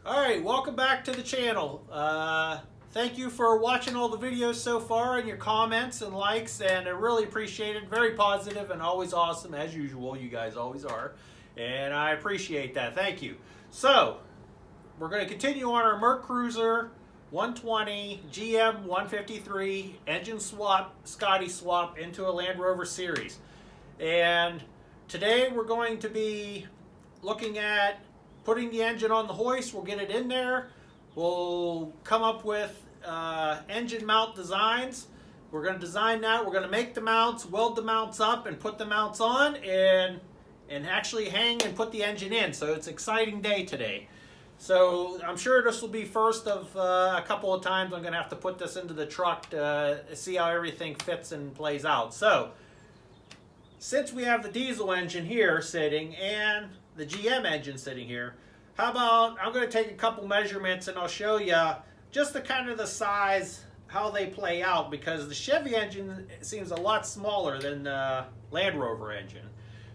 Alright, welcome back to the channel. Thank you for watching all the videos so far and your comments and likes, and I really appreciate it. Very positive and always awesome as usual. You guys always are, and I appreciate that. Thank you. So we're going to continue on our Mercruiser 120 GM 153 engine swap, Scotty swap into a Land Rover Series. And today we're going to be looking at putting the engine on the hoist. We'll get it in there. We'll come up with engine mount designs. We're going to design that. We're going to make the mounts, weld the mounts up, and put the mounts on, and actually hang and put the engine in. So it's an exciting day today. So I'm sure this will be first of a couple of times I'm going to have to put this into the truck to see how everything fits and plays out. So since we have the diesel engine here sitting and the GM engine sitting here, how about I'm going to take a couple measurements and I'll show you just the kind of the size, how they play out, because the Chevy engine seems a lot smaller than the Land Rover engine.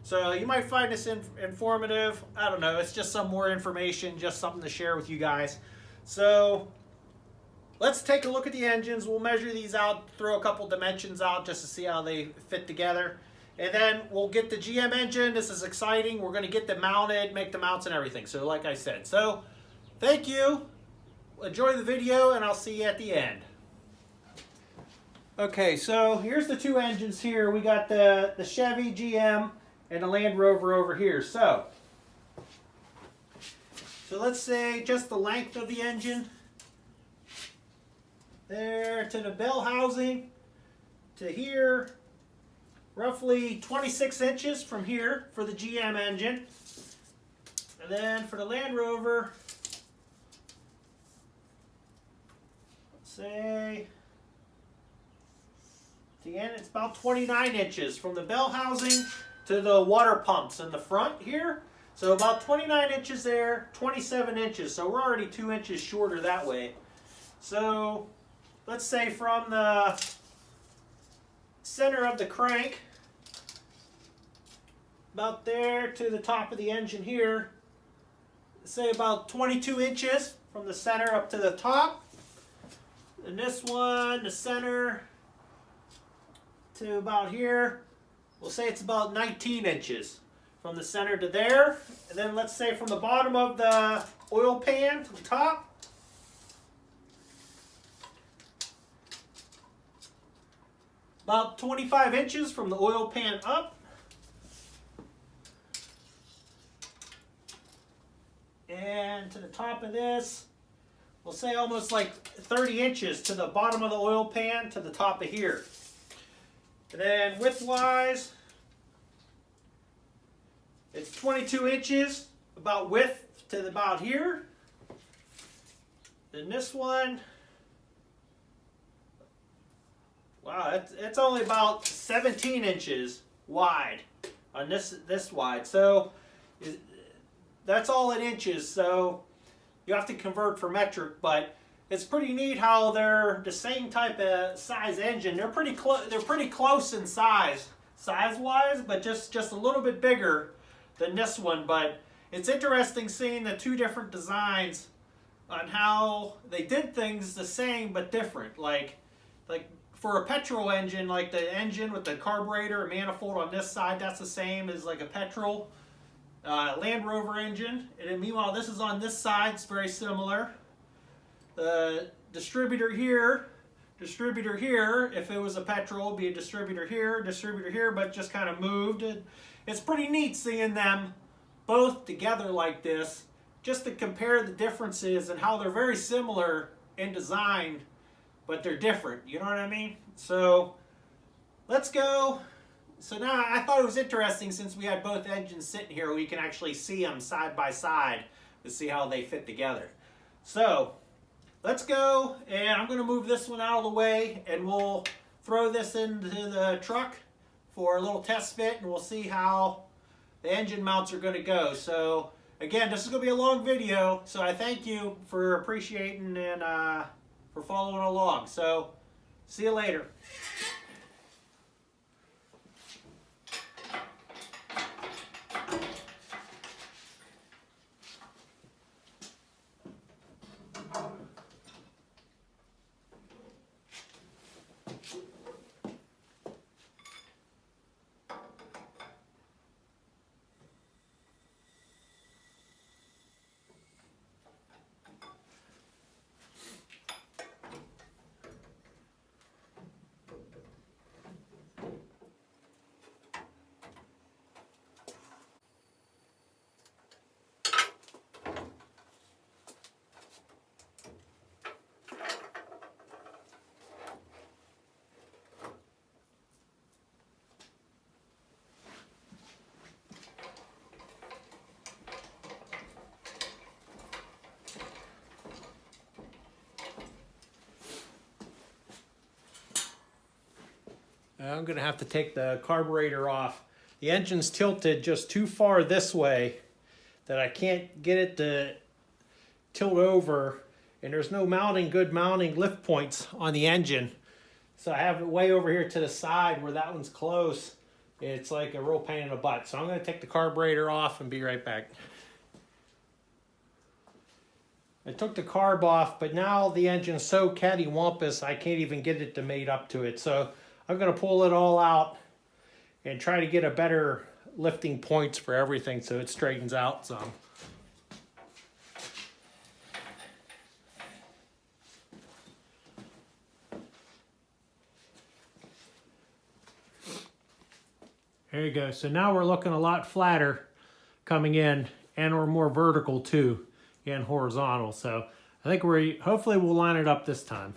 So you might find this informative. I don't know, it's just some more information, just something to share with you guys. So let's take a look at the engines. We'll measure these out, throw a couple dimensions out just to see how they fit together. And then we'll get the GM engine. This is exciting. We're going to get them mounted, make the mounts and everything. So like I said, so thank you. Enjoy the video and I'll see you at the end. Okay, so here's the two engines here. We got the Chevy GM and the Land Rover over here. So let's say just the length of the engine. There to the bell housing to here. Roughly 26 inches from here for the GM engine. And then for the Land Rover, let's say, at the end it's about 29 inches from the bell housing to the water pumps in the front here. So about 29 inches there, 27 inches. So we're already 2 inches shorter that way. So let's say from the center of the crank about there to the top of the engine here, say about 22 inches from the center up to the top. And this one, the center to about here, we'll say it's about 19 inches from the center to there. And then let's say from the bottom of the oil pan to the top, about 25 inches from the oil pan up. And to the top of this, we'll say almost like 30 inches to the bottom of the oil pan to the top of here. And then width-wise, it's 22 inches, about width to about here. Then this one, wow, it's only about 17 inches wide on this wide. So that's all in inches, so you have to convert for metric, but it's pretty neat how they're the same type of size engine. They're pretty close in size-wise, but just a little bit bigger than this one. But it's interesting seeing the two different designs on how they did things the same but different. Like for a petrol engine, like the engine with the carburetor manifold on this side, that's the same as like a petrol Land Rover engine. And then meanwhile, this is on this side, it's very similar. The distributor here, if it was a petrol, it'd be a distributor here, but just kind of moved. It's pretty neat seeing them both together like this, just to compare the differences and how they're very similar in design, but they're different, you know what I mean? So let's go. So now I thought it was interesting, since we had both engines sitting here, we can actually see them side by side to see how they fit together. So let's go, and I'm going to move this one out of the way, and we'll throw this into the truck for a little test fit, and we'll see how the engine mounts are going to go. So again, this is going to be a long video, so I thank you for appreciating and for following along. So see you later. I'm going to have to take the carburetor off. The engine's tilted just too far this way that I can't get it to tilt over, and there's no good mounting lift points on the engine. So I have it way over here to the side where that one's close. It's like a real pain in the butt. So I'm going to take the carburetor off and be right back. I took the carb off, but now the engine's so cattywampus I can't even get it to mate up to it. So I'm going to pull it all out and try to get a better lifting points for everything so it straightens out some. There you go. So now we're looking a lot flatter coming in, and we're more vertical too and horizontal. So I think hopefully we'll line it up this time.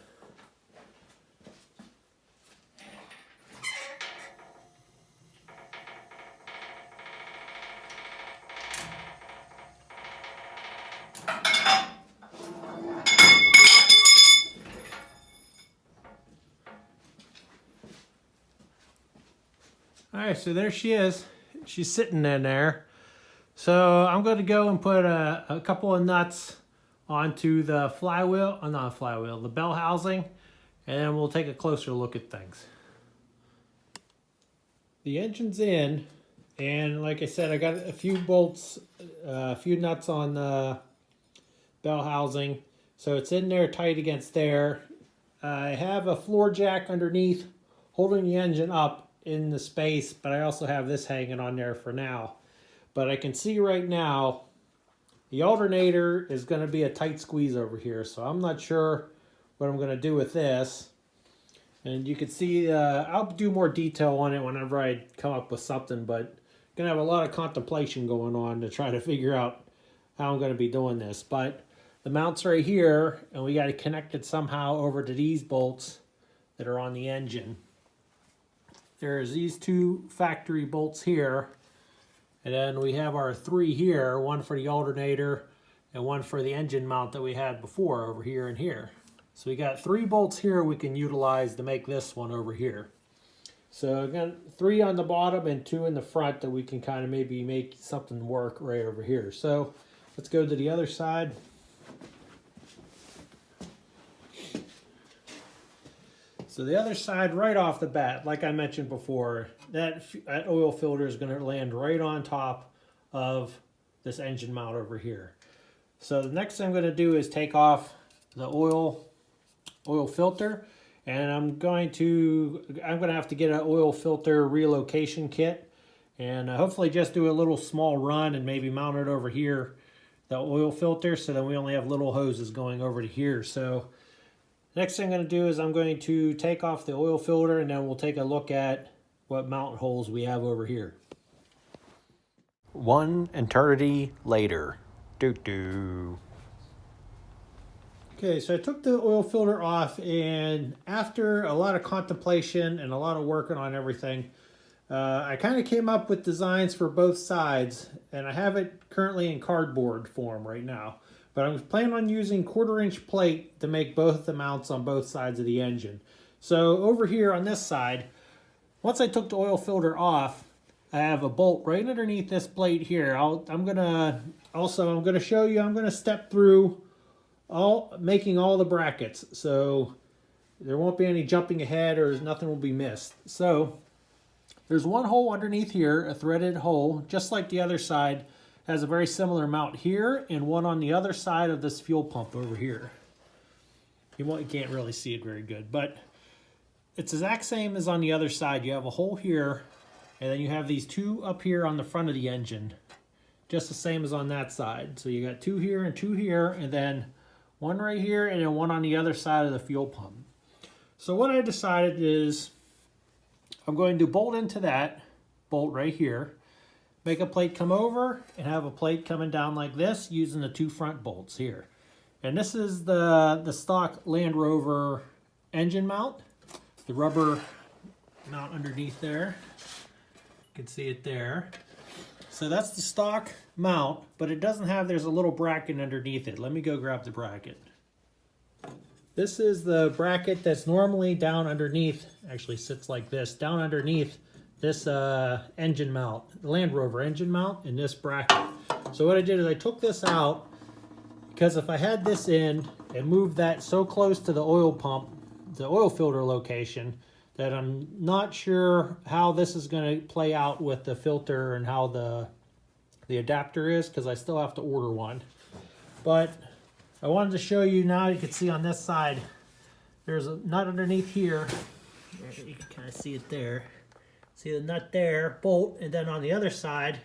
All right, so there she is. She's sitting in there. So I'm going to go and put a couple of nuts onto the flywheel, not flywheel, the bell housing, and then we'll take a closer look at things. The engine's in, and like I said, I got a few bolts, a few nuts on the bell housing, so it's in there tight against there. I have a floor jack underneath holding the engine up in the space, but I also have this hanging on there for now. But I can see right now the alternator is going to be a tight squeeze over here, so I'm not sure what I'm going to do with this. And you can see I'll do more detail on it whenever I come up with something, but I'm going to have a lot of contemplation going on to try to figure out how I'm going to be doing this. But the mount's right here, and we got to connect it somehow over to these bolts that are on the engine. There's these two factory bolts here, and then we have our three here, one for the alternator and one for the engine mount that we had before over here and here. So we got 3 bolts here we can utilize to make this one over here. So again, 3 on the bottom and 2 in the front that we can kind of maybe make something work right over here. So let's go to the other side. So the other side, right off the bat, like I mentioned before, that oil filter is going to land right on top of this engine mount over here. So the next thing I'm going to do is take off the oil filter, and I'm going to have to get an oil filter relocation kit, and hopefully just do a little small run and maybe mount it over here, the oil filter, so then we only have little hoses going over to here. So next thing I'm going to do is I'm going to take off the oil filter, and then we'll take a look at what mount holes we have over here. One eternity later. Okay, so I took the oil filter off, and after a lot of contemplation and a lot of working on everything, I kind of came up with designs for both sides, and I have it currently in cardboard form right now. But I'm planning on using 1/4-inch plate to make both the mounts on both sides of the engine. So over here on this side, once I took the oil filter off, I have a bolt right underneath this plate here. I'm gonna show you. I'm gonna step through making all the brackets, so there won't be any jumping ahead or nothing will be missed. So there's one hole underneath here, a threaded hole, just like the other side. Has a very similar mount here, and one on the other side of this fuel pump over here. You can't really see it very good, but it's the exact same as on the other side. You have a hole here, and then you have these 2 up here on the front of the engine, just the same as on that side. So you got 2 here and 2 here, and then 1 right here, and then 1 on the other side of the fuel pump. So what I decided is I'm going to bolt into that bolt right here, make a plate come over, and have a plate coming down like this using the 2 front bolts here. And this is the stock Land Rover engine mount, the rubber mount underneath there. You can see it there. So that's the stock mount, but it doesn't have, there's a little bracket underneath it. Let me go grab the bracket. This is the bracket that's normally down underneath, actually sits like this, down underneath this engine mount, Land Rover engine mount in this bracket. So what I did is I took this out, because if I had this in and moved that so close to the oil pump, the oil filter location, that I'm not sure how this is going to play out with the filter and how the adapter is, because I still have to order one. But I wanted to show you now. You can see on this side, there's a nut underneath here. You can kind of see it there. See the nut there, bolt, and then on the other side,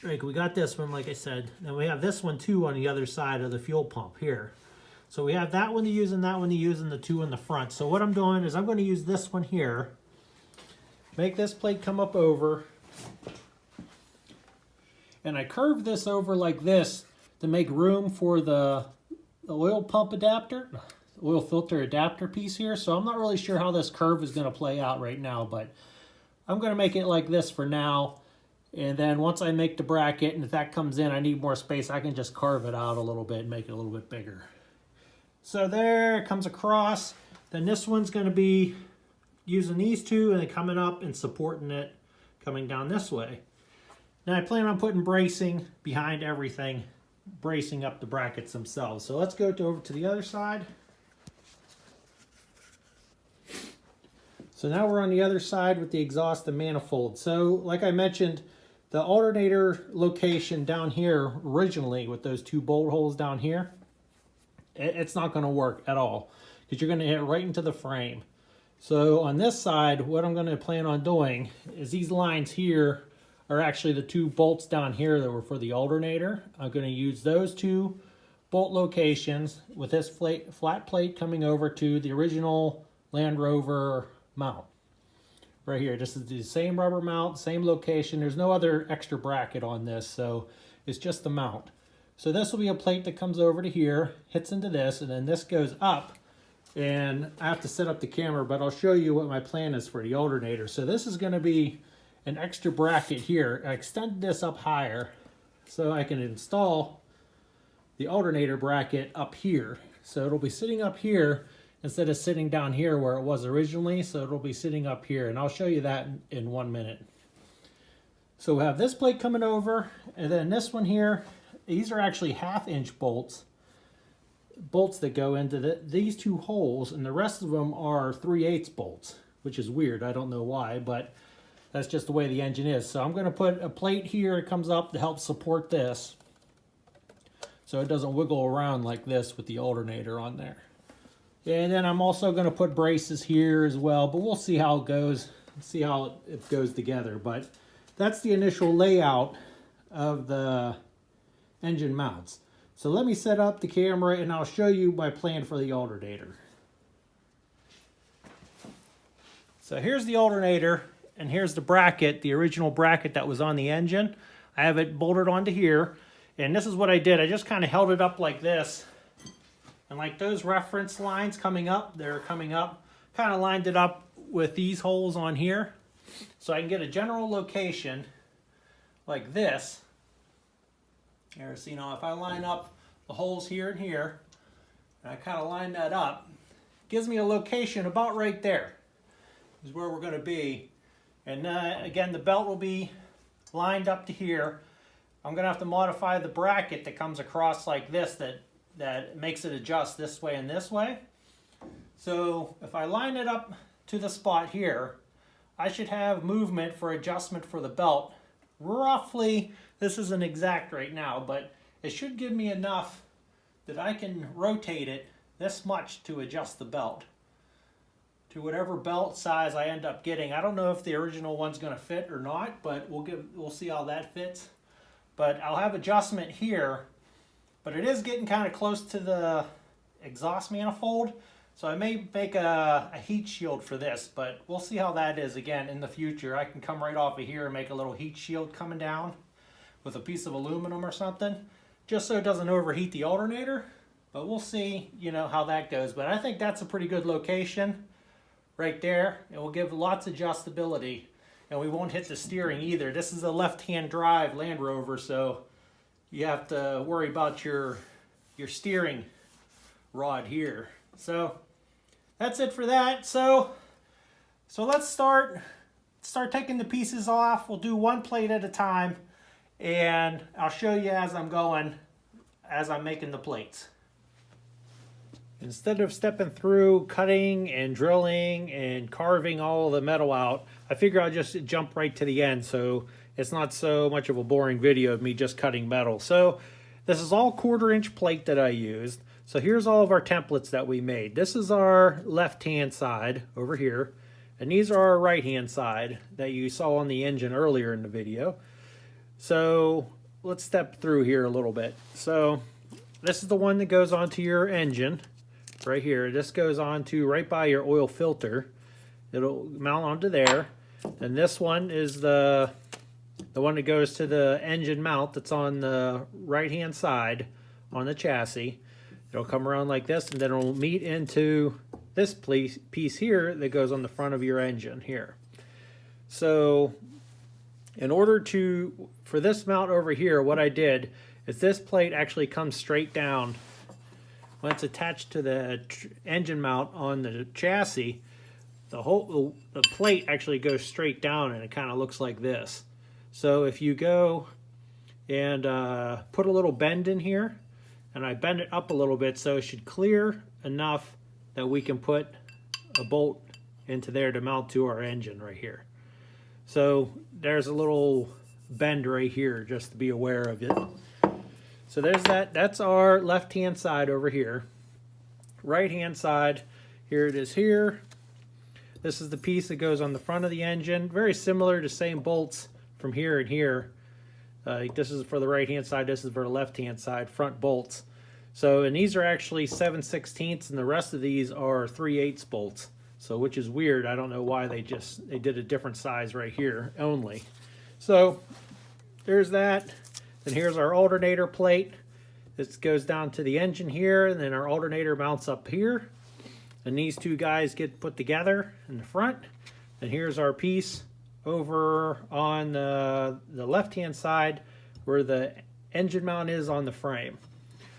like we got this one, like I said. Then we have this one too on the other side of the fuel pump here. So we have that one to use and that one to use and the two in the front. So what I'm doing is I'm going to use this one here, make this plate come up over, and I curve this over like this to make room for the oil pump adapter, oil filter adapter piece here. So I'm not really sure how this curve is going to play out right now, but I'm going to make it like this for now. And then once I make the bracket, and if that comes in, I need more space, I can just carve it out a little bit and make it a little bit bigger. So there it comes across. Then this one's going to be using these two and then coming up and supporting it coming down this way. Now I plan on putting bracing behind everything, bracing up the brackets themselves. So let's go over to the other side. So now we're on the other side with the exhaust and manifold. So like I mentioned, the alternator location down here originally with those two bolt holes down here, it's not going to work at all because you're going to hit right into the frame. So on this side, what I'm going to plan on doing is these lines here are actually the two bolts down here that were for the alternator. I'm going to use those two bolt locations with this flat plate coming over to the original Land Rover mount. Right here, this is the same rubber mount, same location. There's no other extra bracket on this, so it's just the mount. So this will be a plate that comes over to here, hits into this, and then this goes up. And I have to set up the camera, but I'll show you what my plan is for the alternator. So this is going to be an extra bracket here. I extended this up higher so I can install the alternator bracket up here. So it'll be sitting up here instead of sitting down here where it was originally. So it'll be sitting up here, and I'll show you that in 1 minute. So we have this plate coming over, and then this one here. These are actually 1/2 inch bolts that go into these two holes, and the rest of them are 3/8 bolts, which is weird. I don't know why, but that's just the way the engine is. So I'm going to put a plate here. It comes up to help support this so it doesn't wiggle around like this with the alternator on there. And then I'm also going to put braces here as well, but we'll see how it goes, see how it goes together. But that's the initial layout of the engine mounts. So let me set up the camera and I'll show you my plan for the alternator. So here's the alternator and here's the bracket, the original bracket that was on the engine. I have it bolted onto here, and this is what I did. I just kind of held it up like this, and like those reference lines coming up, they're coming up, kind of lined it up with these holes on here so I can get a general location like this. Here, so, you know, if I line up the holes here and here, and I kind of line that up, gives me a location about right there is where we're going to be. And again, the belt will be lined up to here. I'm going to have to modify the bracket that comes across like this that makes it adjust this way and this way. So if I line it up to the spot here, I should have movement for adjustment for the belt. Roughly, this isn't exact right now, but it should give me enough that I can rotate it this much to adjust the belt to whatever belt size I end up getting. I don't know if the original one's going to fit or not, but we'll see how that fits. But I'll have adjustment here, but it is getting kind of close to the exhaust manifold, so I may make a heat shield for this, but we'll see how that is again in the future. I can come right off of here and make a little heat shield coming down with a piece of aluminum or something, just so it doesn't overheat the alternator. But we'll see, you know, how that goes. But I think that's a pretty good location right there. It will give lots of adjustability, and we won't hit the steering either. This is a left-hand drive Land Rover, so you have to worry about your steering rod here. So that's it for that. So let's start taking the pieces off. We'll do one plate at a time, and I'll show you as I'm making the plates. Instead of stepping through cutting and drilling and carving all the metal out, I figure I'll just jump right to the end so it's not so much of a boring video of me just cutting metal. So this is all 1/4-inch plate that I used. So here's all of our templates that we made. This is our left-hand side over here, and these are our right-hand side that you saw on the engine earlier in the video. So let's step through here a little bit. So this is the one that goes onto your engine right here. This goes on to right by your oil filter. It'll mount onto there. And this one is the one that goes to the engine mount that's on the right-hand side on the chassis. It'll come around like this, and then it'll meet into this piece here that goes on the front of your engine here. So in order for this mount over here, what I did is this plate actually comes straight down. When it's attached to the engine mount on the chassis, the plate actually goes straight down, and it kind of looks like this. So if you go and put a little bend in here, and I bend it up a little bit so it should clear enough that we can put a bolt into there to mount to our engine right here. So there's a little bend right here, just to be aware of it. So there's that. That's our left-hand side over here. Right-hand side, here it is here. This is the piece that goes on the front of the engine. Very similar to same bolts from here and here. This is for the right-hand side. This is for the left-hand side, front bolts. So, and these are actually 7/16, and the rest of these are 3/8 bolts. So, which is weird. I don't know why they did a different size right here only. So, there's that. Then here's our alternator plate. This goes down to the engine here, and then our alternator mounts up here. And these two guys get put together in the front. And here's our piece over on the left-hand side where the engine mount is on the frame.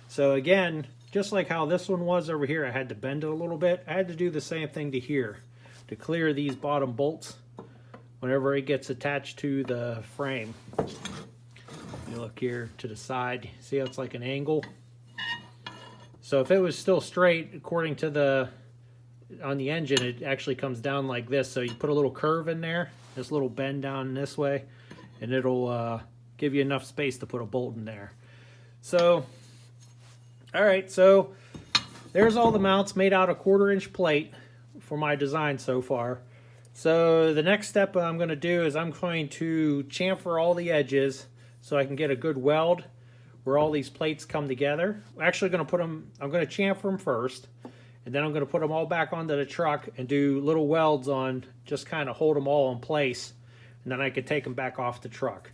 So again, just like how this one was over here, I had to bend it a little bit. I had to do the same thing to here to clear these bottom bolts whenever it gets attached to the frame. You look here to the side, see how it's like an angle? So if it was still straight, according to on the engine, it actually comes down like this. So you put a little curve in there, this little bend down this way, and it'll give you enough space to put a bolt in there. So, all right, so there's all the mounts made out of 1/4-inch plate for my design so far. So the next step I'm going to do is I'm going to chamfer all the edges so I can get a good weld where all these plates come together. I'm actually going to I'm going to chamfer them first, and then I'm going to put them all back onto the truck and do little welds on, just kind of hold them all in place, and then I can take them back off the truck.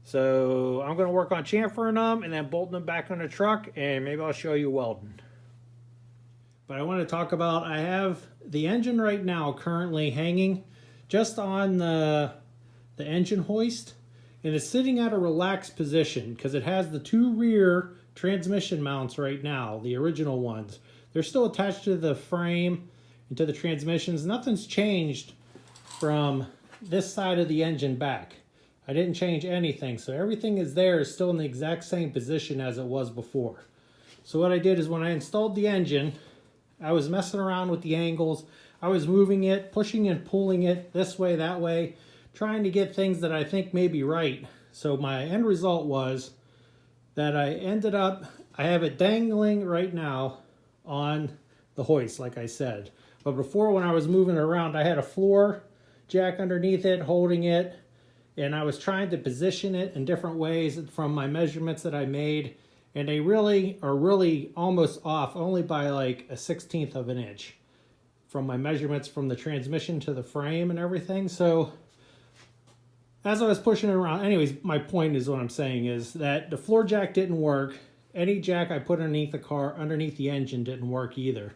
So I'm going to work on chamfering them and then bolting them back on the truck, and maybe I'll show you welding. But I want to talk about, I have the engine right now currently hanging just on the engine hoist, and it's sitting at a relaxed position because it has the 2 rear transmission mounts right now, the original ones. They're still attached to the frame and to the transmissions. Nothing's changed from this side of the engine back. I didn't change anything, so everything is still in the exact same position as it was before. So what I did is when I installed the engine, I was messing around with the angles. I was moving it, pushing and pulling it this way, that way, trying to get things that I think may be right. So my end result was that I have it dangling right now on the hoist, like I said. But before, when I was moving it around, I had a floor jack underneath it, holding it, and I was trying to position it in different ways from my measurements that I made, and they really are almost off, only by like a 1/16 of an inch from my measurements from the transmission to the frame and everything. So as I was pushing it around, anyways, my point is, what I'm saying is that the floor jack didn't work. Any jack I put underneath the car, underneath the engine, didn't work either.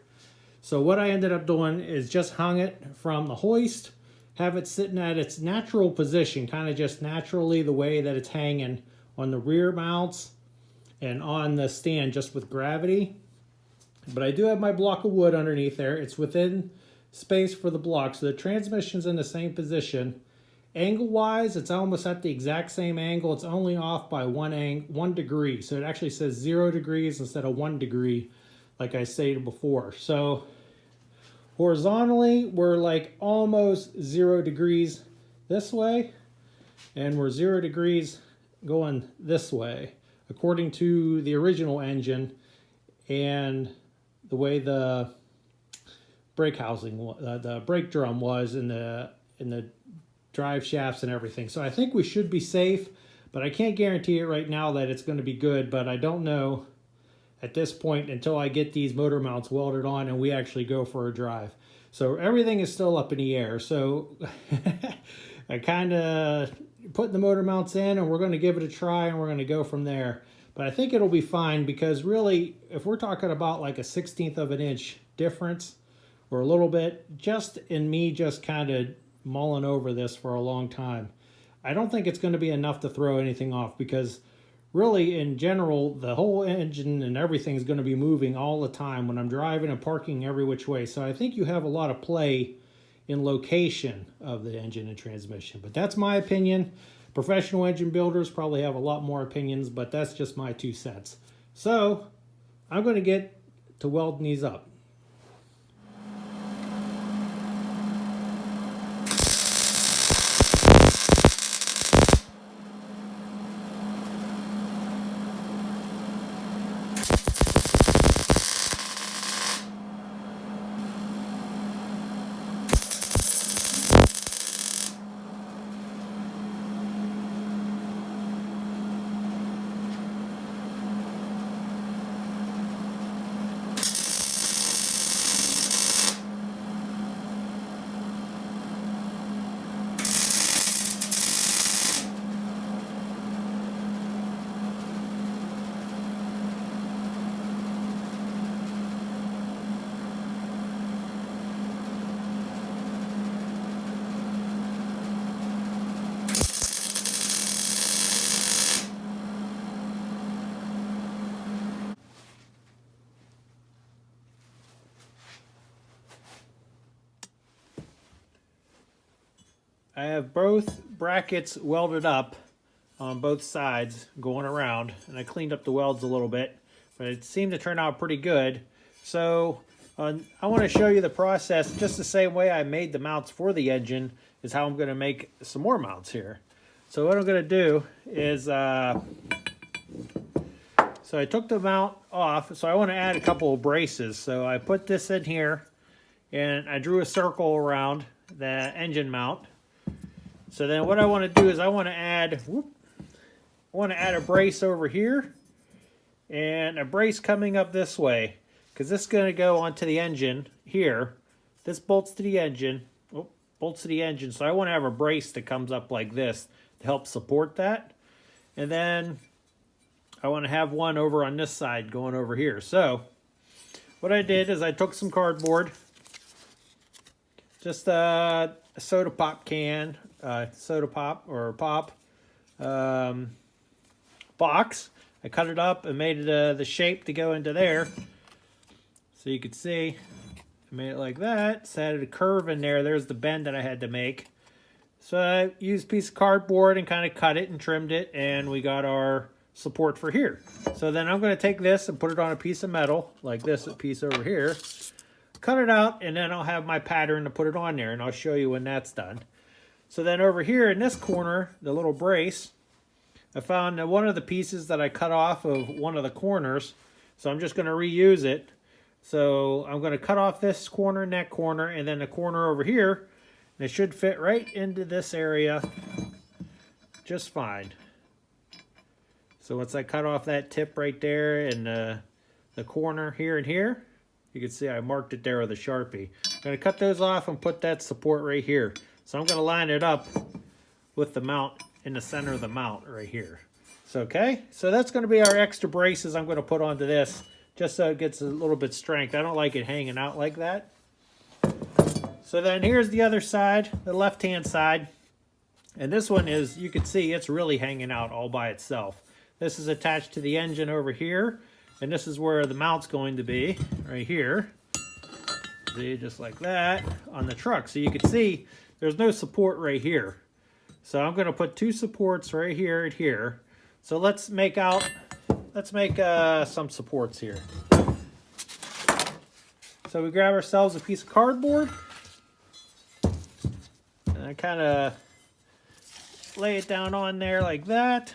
So what I ended up doing is just hung it from the hoist, have it sitting at its natural position, kind of just naturally the way that it's hanging on the rear mounts and on the stand, just with gravity. But I do have my block of wood underneath there. It's within space for the block, so the transmission's in the same position. Angle-wise, it's almost at the exact same angle. It's only off by 1 degree. So it actually says 0 degrees instead of 1 degree, like I stated before. So horizontally, we're like almost 0 degrees this way, and we're 0 degrees going this way, according to the original engine and the way the brake housing, the brake drum was in the drive shafts and everything. So I think we should be safe, but I can't guarantee it right now that it's going to be good. But I don't know at this point until I get these motor mounts welded on and we actually go for a drive. So everything is still up in the air. So I kind of put the motor mounts in and we're going to give it a try and we're going to go from there. But I think it'll be fine, because really, if we're talking about like a 1/16 of an inch difference or a little bit, just in me just kind of mulling over this for a long time, I don't think it's going to be enough to throw anything off, because really in general the whole engine and everything is going to be moving all the time when I'm driving and parking every which way. So I think you have a lot of play in location of the engine and transmission, but that's my opinion. Professional engine builders probably have a lot more opinions, but that's just my 2 cents. So I'm going to get to welding these up. I have both brackets welded up on both sides going around, and I cleaned up the welds a little bit, but it seemed to turn out pretty good. So I want to show you the process just the same way I made the mounts for the engine is how I'm going to make some more mounts here. So what I'm going to do is, so I took the mount off, so I want to add a couple of braces. So I put this in here, and I drew a circle around the engine mount. So then what I want to do is I want to add a brace over here and a brace coming up this way, because this is going to go onto the engine here. This bolts to the engine, so I want to have a brace that comes up like this to help support that. And then I want to have one over on this side going over here. So what I did is I took some cardboard, just a soda pop can, soda pop or pop box. I cut it up and made it the shape to go into there. So you can see I made it like that, set a curve in there. There's the bend that I had to make. So I used a piece of cardboard and kind of cut it and trimmed it, and we got our support for here. So then I'm going to take this and put it on a piece of metal like this, a piece over here, cut it out, and then I'll have my pattern to put it on there, and I'll show you when that's done. So then over here in this corner, the little brace, I found one of the pieces that I cut off of one of the corners, so I'm just going to reuse it. So I'm going to cut off this corner and that corner, and then the corner over here, and it should fit right into this area just fine. So once I cut off that tip right there and the corner here and here, you can see I marked it there with a Sharpie. I'm going to cut those off and put that support right here. So I'm going to line it up with the mount in the center of the mount right here. So, okay, so that's going to be our extra braces I'm going to put onto this, just so it gets a little bit strength. I don't like it hanging out like that. So then here's the other side, the left-hand side. And this one is, you can see it's really hanging out all by itself. This is attached to the engine over here. And this is where the mount's going to be, right here. See, just like that on the truck. So you can see there's no support right here. So I'm going to put 2 supports right here and here. So let's make some supports here. So we grab ourselves a piece of cardboard. And I kind of lay it down on there like that.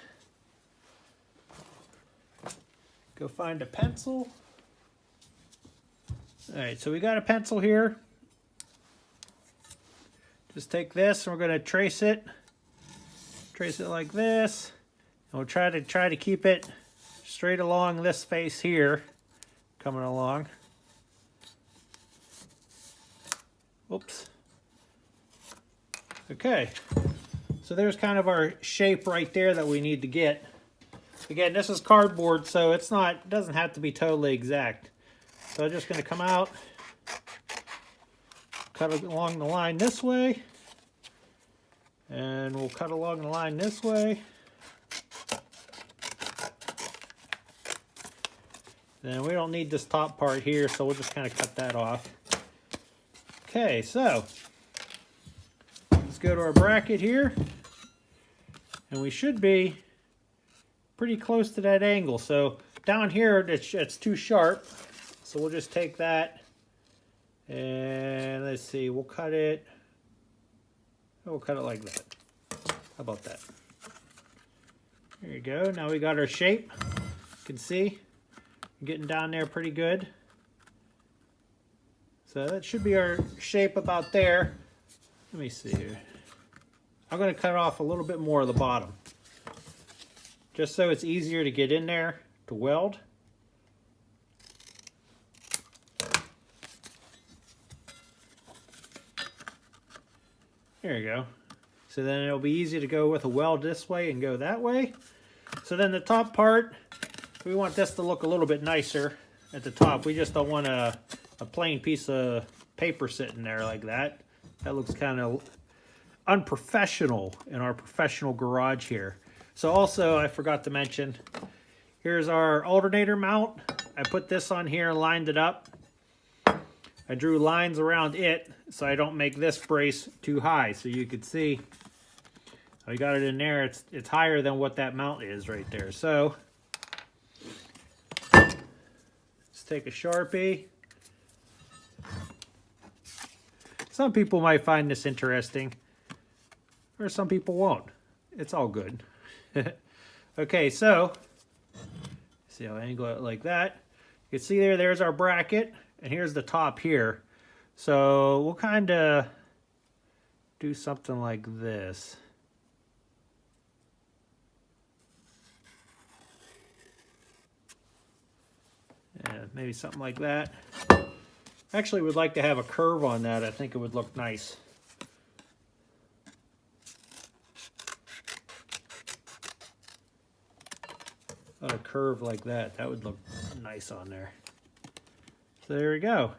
Go find a pencil. Alright, so we got a pencil here. Just take this and we're going to trace it. Trace it like this. And we'll try to keep it straight along this face here. Coming along. Oops. Okay. So there's kind of our shape right there that we need to get. Again, this is cardboard, so it doesn't have to be totally exact. So I'm just going to come out, cut along the line this way, and we'll cut along the line this way. Then we don't need this top part here, so we'll just kind of cut that off. Okay, so let's go to our bracket here, and we should be pretty close to that angle. So down here it's too sharp, so we'll just take that and let's see, we'll cut it like that. How about that? There you go. Now we got our shape. You can see getting down there pretty good. So that should be our shape about there. Let me see here. I'm going to cut off a little bit more of the bottom, just so it's easier to get in there to weld. There you go. So then it'll be easy to go with a weld this way and go that way. So then the top part, we want this to look a little bit nicer at the top. We just don't want a plain piece of paper sitting there like that. That looks kind of unprofessional in our professional garage here. So also, I forgot to mention, here's our alternator mount. I put this on here and lined it up. I drew lines around it so I don't make this brace too high. So you can see I got it in there. It's higher than what that mount is right there. So let's take a Sharpie. Some people might find this interesting, or some people won't. It's all good. Okay, so see how I angle it like that. You can see there's our bracket, and here's the top here. So we'll kind of do something like this. Yeah, maybe something like that. Actually, would like to have a curve on that. I think it would look nice. A curve like that. That would look nice on there. So there we go.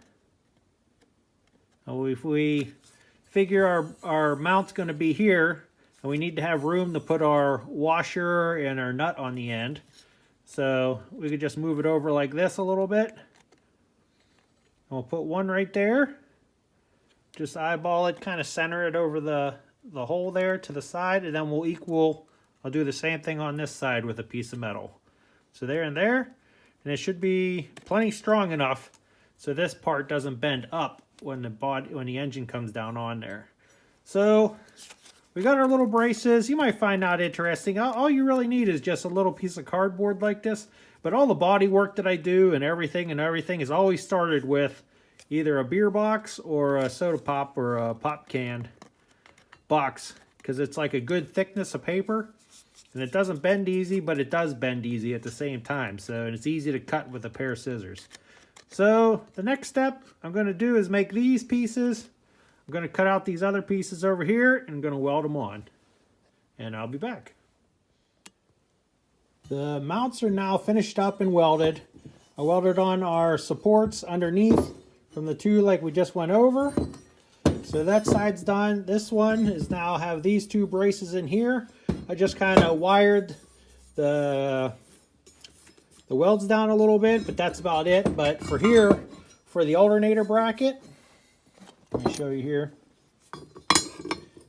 Now if we figure our mount's going to be here, and we need to have room to put our washer and our nut on the end. So we could just move it over like this a little bit. And we'll put one right there. Just eyeball it, kind of center it over the hole there to the side, and then I'll do the same thing on this side with a piece of metal. So there and there, and it should be plenty strong enough so this part doesn't bend up when the engine comes down on there. So we got our little braces. You might find that interesting. All you really need is just a little piece of cardboard like this. But all the body work that I do and everything is always started with either a beer box or a soda pop or a pop can box, because it's like a good thickness of paper. And it doesn't bend easy, but it does bend easy at the same time. So and it's easy to cut with a pair of scissors. So the next step I'm going to do is make these pieces. I'm going to cut out these other pieces over here and I'm going to weld them on. And I'll be back. The mounts are now finished up and welded. I welded on our supports underneath from the two like we just went over. So that side's done. This one is now have these two braces in here. I just kind of wired the The weld's down a little bit, but that's about it. But for here, for the alternator bracket, let me show you here.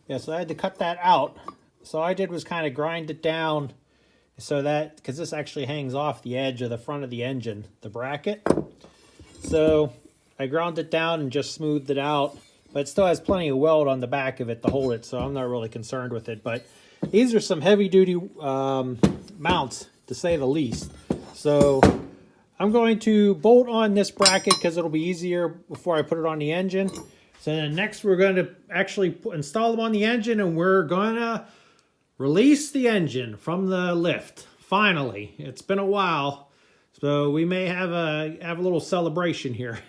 Yeah, so I had to cut that out. So all I did was kind of grind it down so that, because this actually hangs off the edge of the front of the engine, the bracket. So I ground it down and just smoothed it out, but it still has plenty of weld on the back of it to hold it, so I'm not really concerned with it. But these are some heavy-duty mounts, to say the least. So I'm going to bolt on this bracket because it'll be easier before I put it on the engine. So then next we're going to actually install them on the engine, and we're going to release the engine from the lift. Finally, it's been a while, so we may have a little celebration here.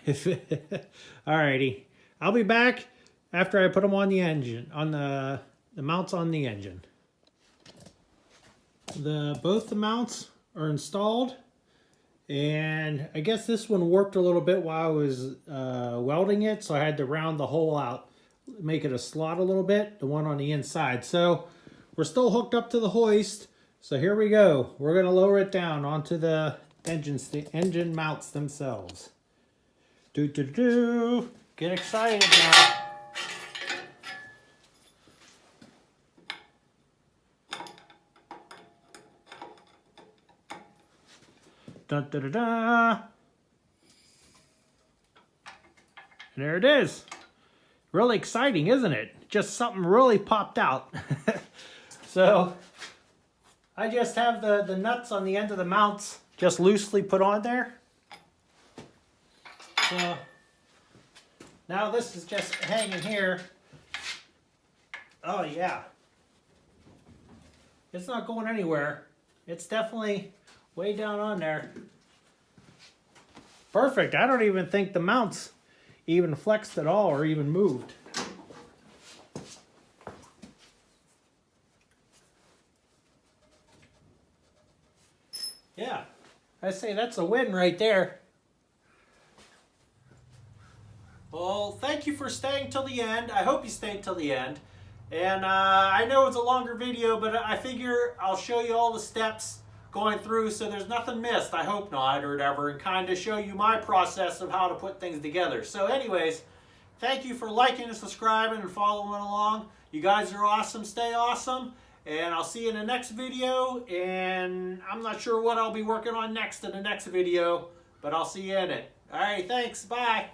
Alrighty, I'll be back after I put them on the engine, on the mounts on the engine. Both the mounts are installed, and I guess this one warped a little bit while I was welding it, so I had to round the hole out, make it a slot a little bit, the one on the inside. So we're still hooked up to the hoist, so here we go. We're going to lower it down onto the engine mounts themselves. Get excited now. Dun, da, da, da. And there it is. Really exciting, isn't it? Just something really popped out. So I just have the nuts on the end of the mounts just loosely put on there. So now this is just hanging here. Oh yeah. It's not going anywhere. It's definitely way down on there. Perfect. I don't even think the mounts even flexed at all or even moved. Yeah, I say that's a win right there. Well, thank you for staying till the end. I hope you stayed till the end. And I know it's a longer video, but I figure I'll show you all the steps going through so there's nothing missed. I hope not, or whatever, and kind of show you my process of how to put things together. So anyways, thank you for liking and subscribing and following along. You guys are awesome. Stay awesome. And I'll see you in the next video. And I'm not sure what I'll be working on next in the next video, but I'll see you in it. All right, thanks. Bye.